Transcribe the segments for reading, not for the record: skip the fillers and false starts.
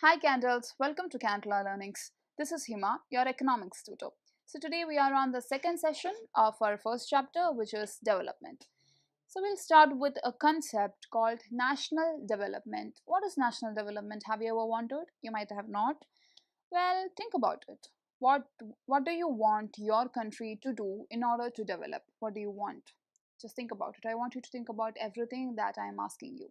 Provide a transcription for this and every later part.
Hi Candles, welcome to Candler Learnings. This is Hima, your economics tutor. So today we are on the second session of our first chapter, which is development. So we'll start with a concept called national development. What is national development? Have you ever wondered? You might have not. Well, think about it. What do you want your country to do in order to develop? What do you want? Just think about it. I want you to think about everything that I am asking you.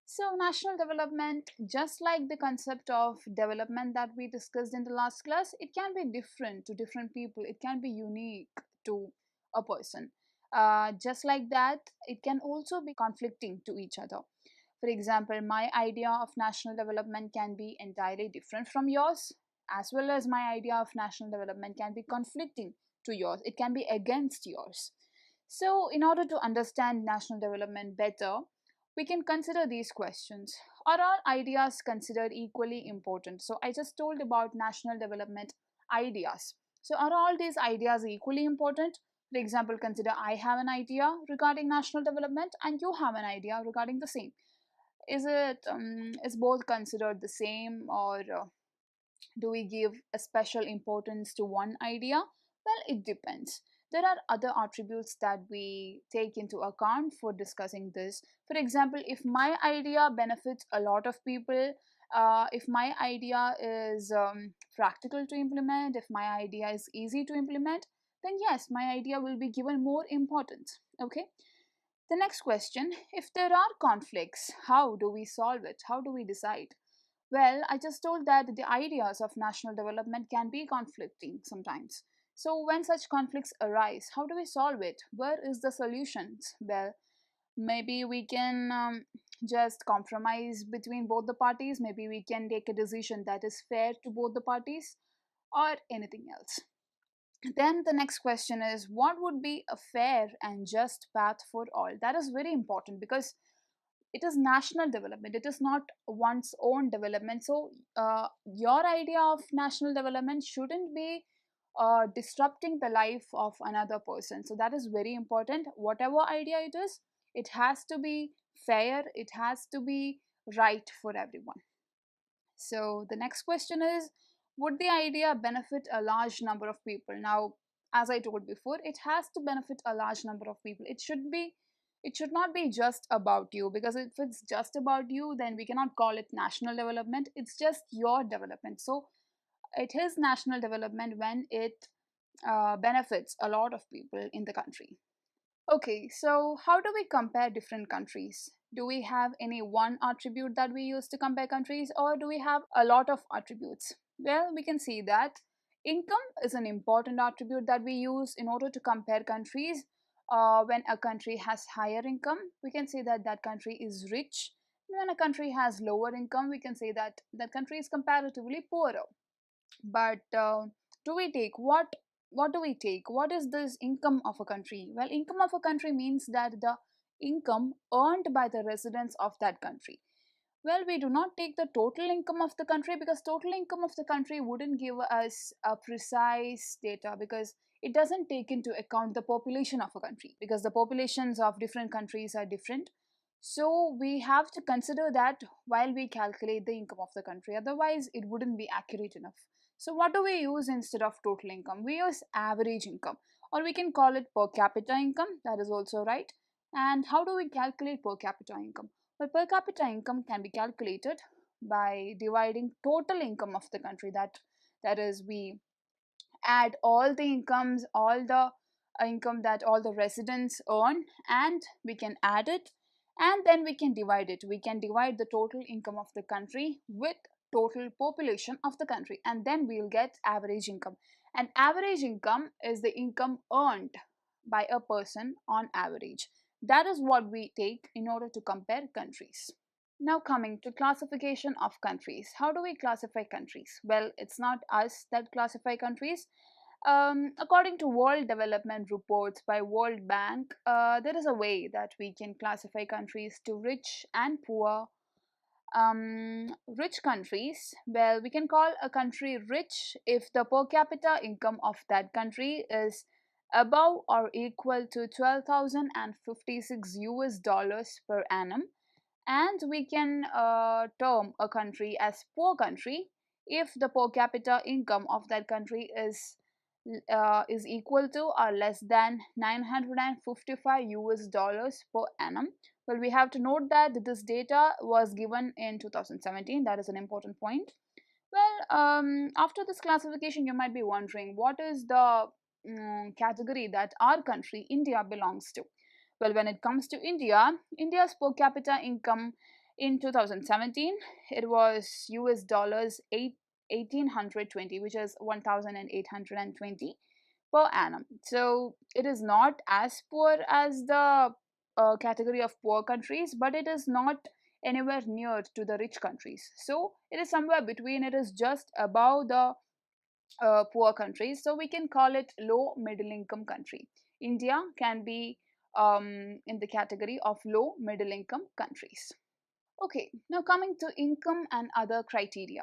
So, national development, just like the concept of development that we discussed in the last class, it can be different to different people, it can be unique to a person. Just like that, it can also be conflicting to each other. For example, my idea of national development can be entirely different from yours, as well as my idea of national development can be conflicting to yours, it can be against yours. So, in order to understand national development better, we can consider these questions. Are all ideas considered equally important? So, I just told about national development ideas. So, are all these ideas equally important? For example, consider I have an idea regarding national development and you have an idea regarding the same. Is both considered the same, or do we give a special importance to one idea? Well, it depends. There are other attributes that we take into account for discussing this. For example, if my idea benefits a lot of people, if my idea is practical to implement, if my idea is easy to implement, then yes, my idea will be given more importance. Okay. The next question, if there are conflicts, how do we solve it? How do we decide? Well, I just told that the ideas of national development can be conflicting sometimes. So, when such conflicts arise, how do we solve it? Where is the solutions? Well, maybe we can just compromise between both the parties. Maybe we can take a decision that is fair to both the parties, or anything else. Then the next question is, what would be a fair and just path for all? That is very important because it is national development, it is not one's own development. So your idea of national development shouldn't be disrupting the life of another person. So that is very important. Whatever idea it is, it has to be fair, it has to be right for everyone. So the next question is, would the idea benefit a large number of people? Now, as I told before, it has to benefit a large number of people. It should not be just about you, because if it's just about you, then we cannot call it national development. It's just your development. So it is national development when it benefits a lot of people in the country. Okay, so how do we compare different countries? Do we have any one attribute that we use to compare countries, or do we have a lot of attributes? Well, we can see that income is an important attribute that we use in order to compare countries. When a country has higher income, we can say that that country is rich. When a country has lower income, we can say that that country is comparatively poorer. But do we take what do we take? What is this income of a country? Well, income of a country means that the income earned by the residents of that country. Well, we do not take the total income of the country, because total income of the country wouldn't give us a precise data, because it doesn't take into account the population of a country, because the populations of different countries are different. So we have to consider that while we calculate the income of the country, otherwise it wouldn't be accurate enough. So what do we use instead of total income? We use average income, or we can call it per capita income. That is also right. And how do we calculate per capita income? Well, per capita income can be calculated by dividing total income of the country. That is, we add all the incomes, all the income that all the residents earn, and we can add it, and then we can divide it. We can divide the total income of the country with total population of the country, and then we'll get average income. And average income is the income earned by a person on average. That is what we take in order to compare countries. Now, coming to classification of countries. How do we classify countries? Well, it's not us that classify countries. According to World Development Reports by World Bank, there is a way that we can classify countries to rich and poor. Rich countries, well, we can call a country rich if the per capita income of that country is above or equal to 12,056 US dollars per annum. And we can term a country as poor country if the per capita income of that country is equal to or less than 955 US dollars per annum. Well, we have to note that this data was given in 2017. That is an important point. Well, after this classification, you might be wondering what is the category that our country, India, belongs to. Well, when it comes to India, India's per capita income in 2017, it was US dollars 1820, which is 1820 per annum. So it is not as poor as the category of poor countries, but it is not anywhere near to the rich countries. So it is somewhere between, it is just above the poor countries. So we can call it low middle income country. India can be in the category of low middle income countries. Okay, now coming to income and other criteria.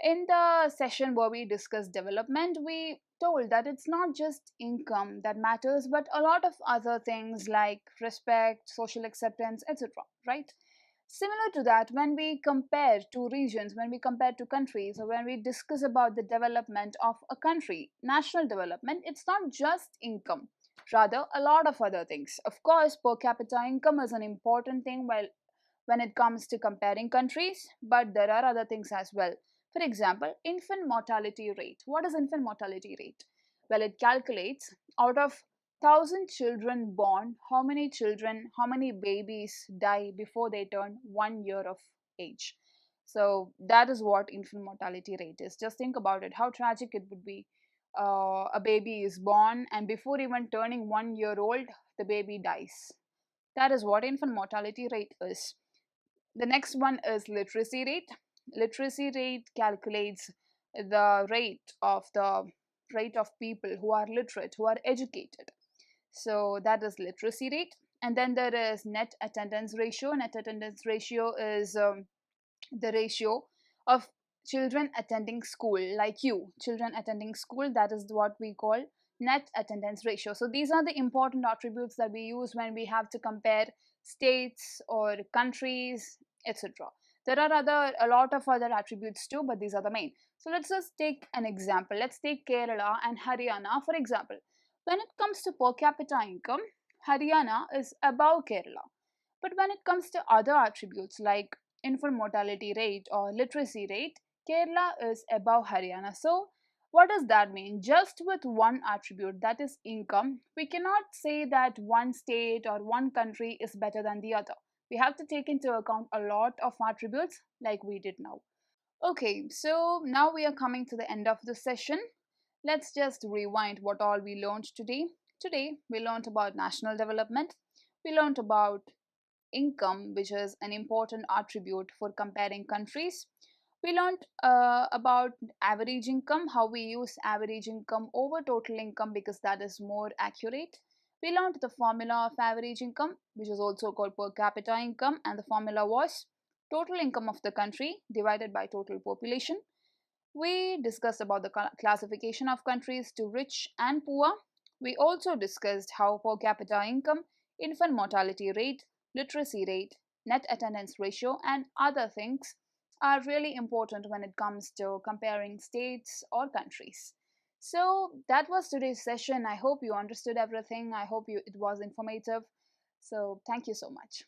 In the session where we discussed development, we told that it's not just income that matters, but a lot of other things like respect, social acceptance, etc. Right? Similar to that, when we compare two regions, when we compare two countries, or when we discuss about the development of a country, national development, it's not just income, rather, a lot of other things. Of course, per capita income is an important thing while when it comes to comparing countries, but there are other things as well. For example, infant mortality rate. What is infant mortality rate? Well, it calculates out of 1,000 children born, how many babies die before they turn 1 year of age. So that is what infant mortality rate is. Just think about it, how tragic it would be. A baby is born, and before even turning 1 year old, the baby dies. That is what infant mortality rate is. The next one is literacy rate. Literacy rate calculates the rate of people who are literate, who are educated. So that is literacy rate. And then there is net attendance ratio. Net attendance ratio is the ratio of children attending school, like you, children attending school. That is what we call net attendance ratio. So these are the important attributes that we use when we have to compare states or countries, etc. There are a lot of other attributes too, but these are the main. So let's just take an example. Let's take Kerala and Haryana for example. When it comes to per capita income, Haryana is above Kerala. But when it comes to other attributes like infant mortality rate or literacy rate, Kerala is above Haryana. So, what does that mean? Just with one attribute, that is income, we cannot say that one state or one country is better than the other. We have to take into account a lot of attributes like we did now. Okay, so now we are coming to the end of the session. Let's just rewind what all we learned today. Today, we learned about national development. We learned about income, which is an important attribute for comparing countries. We learned about average income, how we use average income over total income because that is more accurate. We learned the formula of average income, which is also called per capita income, and the formula was total income of the country divided by total population. We discussed about the classification of countries to rich and poor. We also discussed how per capita income, infant mortality rate, literacy rate, net attendance ratio, and other things are really important when it comes to comparing states or countries. So that was today's session. I hope you understood everything. I hope it was informative. So thank you so much.